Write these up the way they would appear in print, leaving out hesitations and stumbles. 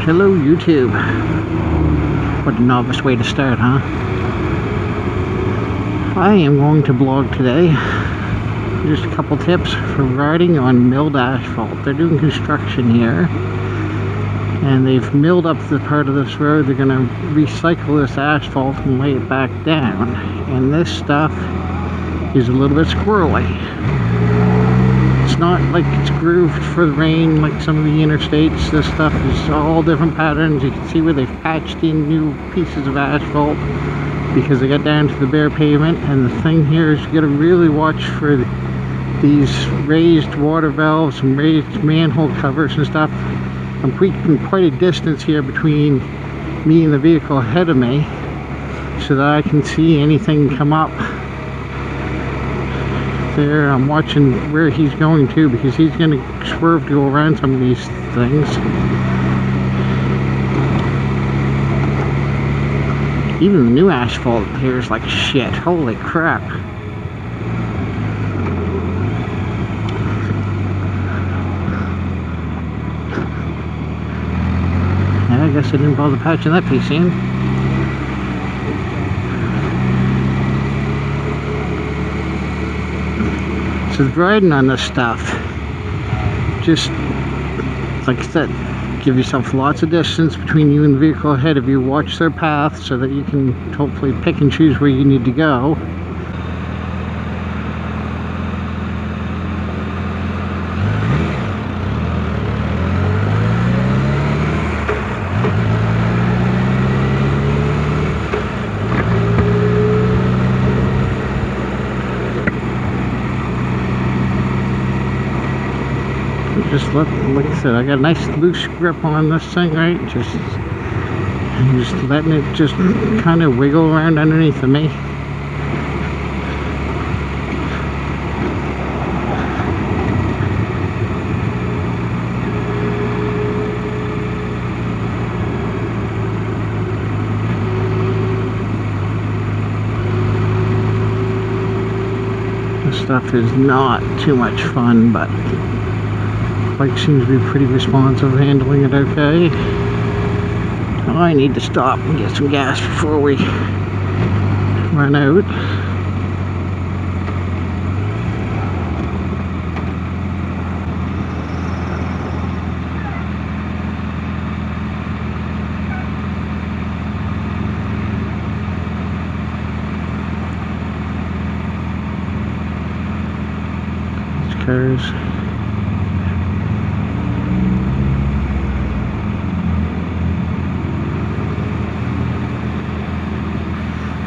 Hello YouTube. What a novice way to start, huh? I am going to blog today. Just a couple tips for riding on milled asphalt. They're doing construction here, and they've milled up the part of this road. They're going to recycle this asphalt and lay it back down. And this stuff is a little bit squirrely. It's not like it's grooved for the rain like some of the interstates. This stuff is all different patterns. You can see where they've patched in new pieces of asphalt because they got down to the bare pavement. And the thing here is you got to really watch for these raised water valves and raised manhole covers and stuff. I'm keeping quite a distance here between me and the vehicle ahead of me so that I can see anything come up. There, I'm watching where he's going to because he's going to swerve to go around some of these things. Even the new asphalt here is like shit. Holy crap. Yeah, I guess I didn't bother patching that piece in. So riding on this stuff, just like I said, give yourself lots of distance between you and the vehicle ahead of you. Watch their path so that you can hopefully pick and choose where you need to go. Just like I said, I got a nice loose grip on this thing, right? Just letting it just kind of wiggle around underneath of me. This stuff is not too much fun, but bike seems to be pretty responsive, handling it okay. I need to stop and get some gas before we run out. These cars.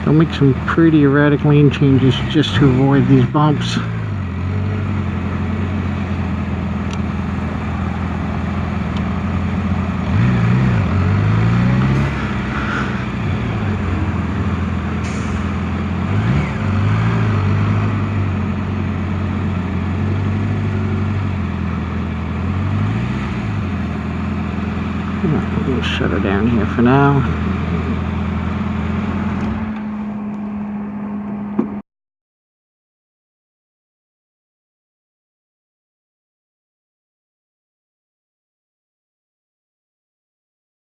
I'll make some pretty erratic lane changes just to avoid these bumps. I'm going to shut her down here for now.